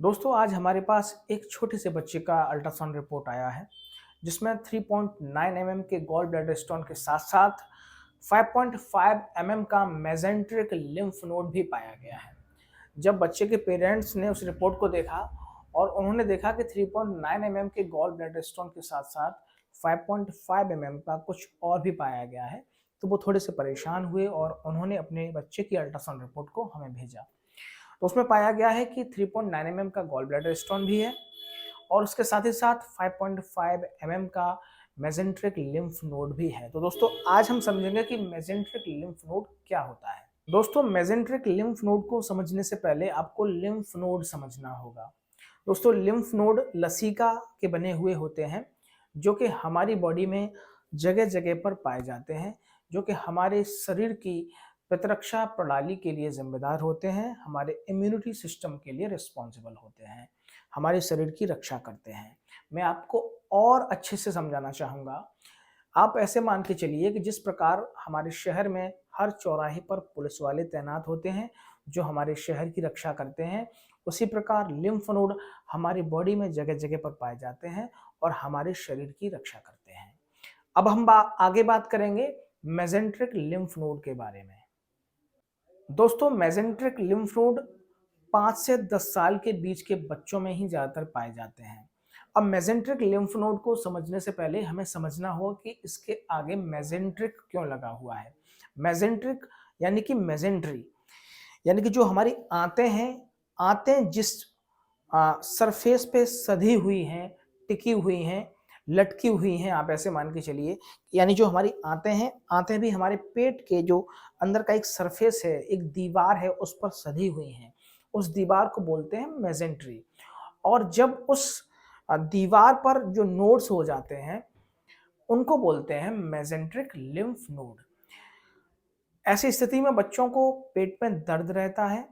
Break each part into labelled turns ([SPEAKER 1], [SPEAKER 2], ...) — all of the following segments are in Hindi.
[SPEAKER 1] दोस्तों आज हमारे पास एक छोटे से बच्चे का अल्ट्रासाउंड रिपोर्ट आया है जिसमें 3.9 mm के गॉल ब्लैडर स्टोन के साथ साथ 5.5 mm का मेसेंट्रिक लिम्फ नोड भी पाया गया है। जब बच्चे के पेरेंट्स ने उस रिपोर्ट को देखा और उन्होंने देखा कि 3.9 mm के गॉल ब्लैडर स्टोन के साथ साथ 5.5 mm का कुछ और भी पाया गया है, तो वो थोड़े से परेशान हुए और उन्होंने अपने बच्चे की अल्ट्रासाउंड रिपोर्ट को हमें भेजा। तो उसमें पाया गया है कि 3.9 mm का गॉल ब्लैडर स्टोन भी है और उसके साथ ही साथ 5.5 mm का मेसेंट्रिक लिम्फ नोड भी है। तो दोस्तों आज हम समझेंगे कि मेसेंट्रिक लिम्फ नोड क्या होता है। दोस्तों मेसेंट्रिक लिम्फ नोड को समझने से पहले आपको लिम्फ नोड समझना होगा। दोस्तों लिम्फ नोड लसिका के बने हुए होते हैं जो कि हमारी बॉडी में जगह जगह पर पाए जाते हैं, जो कि हमारे शरीर की प्रतिरक्षा प्रणाली के लिए जिम्मेदार होते हैं, हमारे इम्यूनिटी सिस्टम के लिए रिस्पॉन्सिबल होते हैं, हमारे शरीर की रक्षा करते हैं। मैं आपको और अच्छे से समझाना चाहूँगा। आप ऐसे मान के चलिए कि जिस प्रकार हमारे शहर में हर चौराहे पर पुलिस वाले तैनात होते हैं जो हमारे शहर की रक्षा करते हैं, उसी प्रकार लिम्फ नोड हमारी बॉडी में जगह जगह पर पाए जाते हैं और हमारे शरीर की रक्षा करते हैं। अब हम आगे बात करेंगे मेसेंट्रिक लिम्फ नोड के बारे में। दोस्तों मेसेंट्रिक लिम्फ नोड 5 से 10 साल के बीच के बच्चों में ही ज़्यादातर पाए जाते हैं। अब मेसेंट्रिक लिम्फ नोड को समझने से पहले हमें समझना होगा कि इसके आगे मेसेंट्रिक क्यों लगा हुआ है। मेसेंट्रिक यानी कि मेसेंट्री यानी कि जो हमारी आंतें हैं, आंतें जिस सरफेस पे सधी हुई हैं, टिकी हुई हैं, लटकी हुई हैं, आप ऐसे मान के चलिए। यानी जो हमारी आंतें हैं, आंतें भी हमारे पेट के जो अंदर का एक सरफेस है, एक दीवार है, उस पर सधी हुई हैं। उस दीवार को बोलते हैं मेसेंट्री। और जब उस दीवार पर जो नोड्स हो जाते हैं, उनको बोलते हैं मेसेंट्रिक लिम्फ नोड। ऐसी स्थिति में बच्चों को पेट में दर्द रहता है,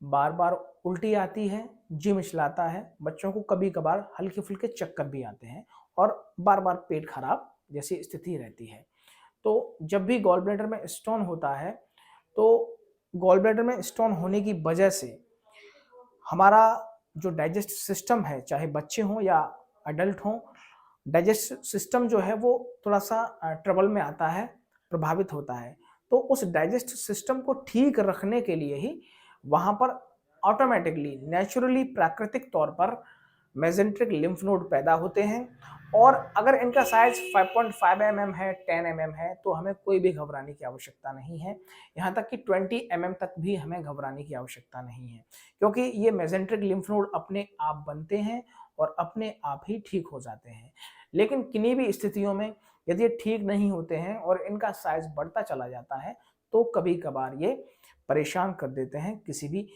[SPEAKER 1] बार बार उल्टी आती है, जी मिचलाता है, बच्चों को कभी कभार हल्के फुल्के चक्कर भी आते हैं और बार बार पेट खराब जैसी स्थिति रहती है। तो जब भी गॉल ब्लैडर में स्टोन होता है, तो गॉल ब्लैडर में स्टोन होने की वजह से हमारा जो डाइजेस्ट सिस्टम है, चाहे बच्चे हों या अडल्ट हों, डाइजेस्ट सिस्टम जो है वो थोड़ा सा ट्रबल में आता है, प्रभावित होता है। तो उस डाइजेस्ट सिस्टम को ठीक रखने के लिए ही वहाँ पर ऑटोमेटिकली, नेचुरली, प्राकृतिक तौर पर मेसेंट्रिक लिम्फ नोड पैदा होते हैं। और अगर इनका साइज 5.5 mm है, 10 mm है, तो हमें कोई भी घबराने की आवश्यकता नहीं है। यहाँ तक कि 20 mm तक भी हमें घबराने की आवश्यकता नहीं है, क्योंकि ये मेसेंट्रिक लिम्फ नोड अपने आप बनते हैं और अपने आप ही ठीक हो जाते हैं। लेकिन किन्हीं भी स्थितियों में यदि ये ठीक नहीं होते हैं और इनका साइज बढ़ता चला जाता है, तो कभी कभार ये परेशान कर देते हैं किसी भी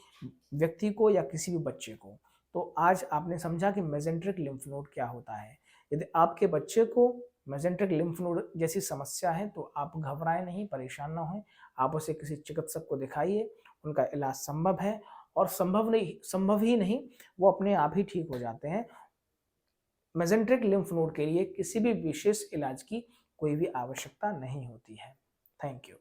[SPEAKER 1] व्यक्ति को या किसी भी बच्चे को। तो आज आपने समझा कि मेसेंट्रिक लिम्फ नोड क्या होता है। यदि आपके बच्चे को मेसेंट्रिक लिम्फ नोड जैसी समस्या है तो आप घबराएं नहीं, परेशान ना हों। आप उसे किसी चिकित्सक को दिखाइए, उनका इलाज संभव है और संभव ही नहीं, वो अपने आप ही ठीक हो जाते हैं। मेसेंट्रिक लिम्फ नोड के लिए किसी भी विशेष इलाज की कोई भी आवश्यकता नहीं होती है। Thank you.